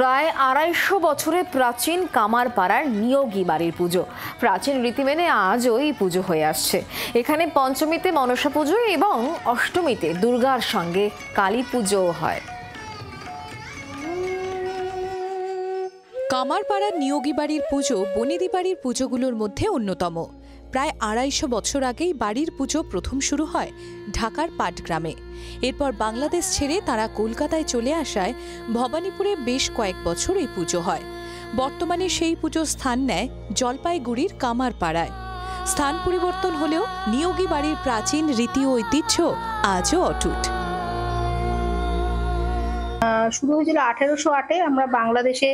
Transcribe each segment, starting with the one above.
প্রায় ২৫০ বছরের প্রাচীন কামারপাড়ার নিয়োগী বাড়ির পুজো। প্রাচীন রীতি মেনে আজও এই পুজো হয়ে আসছে। এখানে পঞ্চমীতে মনসা পুজো এবং অষ্টমীতে দুর্গার সঙ্গে কালী পুজোও হয়। কামারপাড়ার নিয়োগী বাড়ির পুজো বনেদি বাড়ির পুজোগুলোর মধ্যে অন্যতম। প্রায় ২৫০ বছর আগেই বাড়ির পুজো প্রথম শুরু হয় ঢাকার পাটগ্রামে। এরপর বাংলাদেশ ছেড়ে তারা কলকাতায় চলে আসায় ভবানীপুরে বেশ কয়েক বছর এই পুজো হয়। বর্তমানে সেই পুজো স্থান নেয় জলপাইগুড়ির কামারপাড়ায়। স্থান পরিবর্তন হলেও নিয়োগী বাড়ির প্রাচীন রীতি ও ঐতিহ্য আজও অটুট। শুরু হয়েছিল 1808-এ। আমরা বাংলাদেশে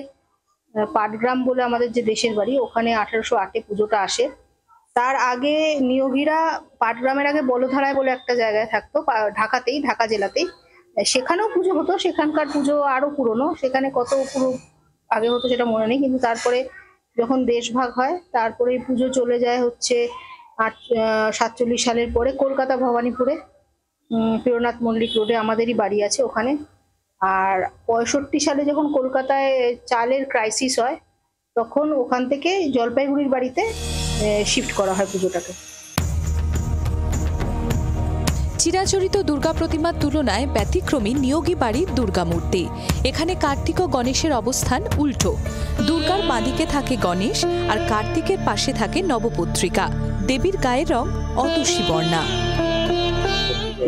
পাটগ্রাম বলে আমাদের যে দেশের বাড়ি, ওখানে 1808-এ পুজোটা আসে। তার আগে নিয়োগীরা পাটগ্রামের আগে বলধারায় বলে একটা জায়গায় থাকতো, ঢাকাতেই, ঢাকা জেলাতেই। সেখানেও পুজো হতো। সেখানকার পুজো আরো পুরনো, সেখানে কত পুরো আগে হতো সেটা মনে নেই। কিন্তু তারপরে যখন দেশভাগ হয়, তারপরে পুজো চলে যায় হচ্ছে 47 সালের পরে কলকাতা ভবানীপুরে, প্রিয়নাথ মল্লিক রোডে আমাদেরই বাড়ি আছে ওখানে। আর 65 সালে যখন কলকাতায় চালের ক্রাইসিস হয়, তখন ওখান থেকে জলপাইগুড়ির বাড়িতে শিফট করা হয় পুজোটাকে। চিরাচরিত দুর্গা প্রতিমার তুলনায় ব্যতিক্রমী নিয়োগী বাড়ির দুর্গা মূর্তি। এখানে কার্তিক ও গণেশের অবস্থান উল্টো। দুর্গার বাঁদিকে থাকে গণেশ আর কার্তিকের পাশে থাকে নবপত্রিকা। দেবীর গায়ের রং অতসী বর্ণা।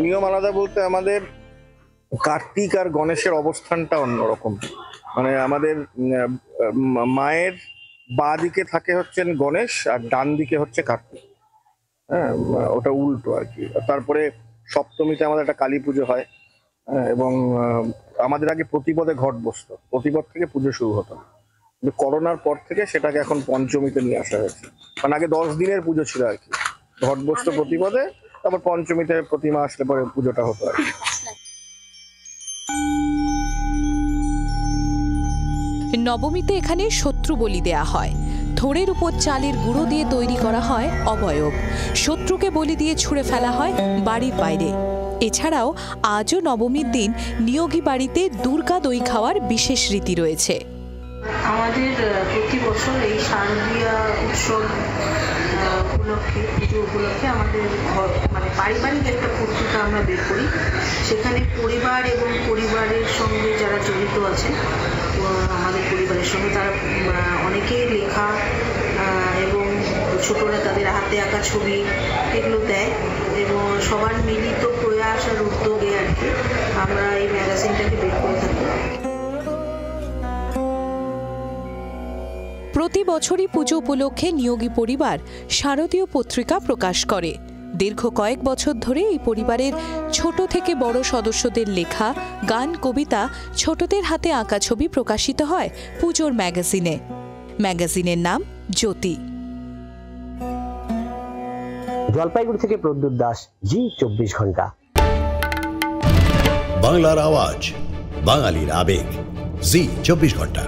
নিয়ম আলাদা বলতে আমাদের কার্তিক আর গণেশের অবস্থানটা অন্যরকম। মানে আমাদের মায়ের বাঁ দিকে থাকে হচ্ছেন গণেশ আর ডান দিকে হচ্ছে কার্তিক। হ্যাঁ, ওটা উল্টো আর কি। তারপরে সপ্তমীতে আমাদের একটা কালী পুজো হয় এবং আমাদের আগে প্রতিপদে ঘট বসতো, প্রতিপদ থেকে পুজো শুরু হতো। কিন্তু করোনার পর থেকে সেটাকে এখন পঞ্চমীতে নিয়ে আসা হয়েছে। মানে আগে 10 দিনের পুজো ছিল আর কি। ঘট বসতো প্রতিপদে, তারপর পঞ্চমীতে প্রতিমা আসলে পরে পুজোটা হতো আর কি। নবমীতে এখানে শত্রু বলি দেয়া হয়। থোড়ের উপর চালের গুঁড়ো দিয়ে তৈরি করা হয় অবয়ব। শত্রুকে বলি দিয়ে ছুঁড়ে ফেলা হয় বাড়ির বাইরে। এছাড়াও আজও নবমীর দিন নিয়োগী বাড়িতে দুর্গা দই খাওয়ার বিশেষ রীতি রয়েছে। আমাদের প্রতি বছর এই শারদীয়া উৎসব উপলক্ষে, পুজো উপলক্ষে আমাদের মানে পারিবারিক একটা পত্রিকা আমরা বের করি। সেখানে পরিবার এবং পরিবারের সঙ্গে যারা জড়িত আছে, আমাদের পরিবারের সঙ্গে তারা অনেকেই লেখা এবং ছোটরা তাদের হাতে আঁকা ছবি এগুলো দেয় এবং সবার মিলিত প্রয়াস আর উদ্যোগে আর কি আমরা এই ম্যাগাজিনটাকে বের করে থাকি। প্রতি বছরই পুজো উপলক্ষে নিয়োগী পরিবার শারদীয় পত্রিকা প্রকাশ করে। দীর্ঘ কয়েক বছর ধরে এই পরিবারের ছোট থেকে বড় সদস্যদের লেখা গান, কবিতা, ছোটদের হাতে আঁকা ছবি প্রকাশিত হয় পুজোর ম্যাগাজিনে। ম্যাগাজিনের নাম জ্যোতি। জলপাইগুড়ি থেকে প্রদ্যুৎ দাস, জি 24 ঘন্টা। বাংলার আওয়াজ, বাঙালির আবেগ, জি 24 ঘন্টা।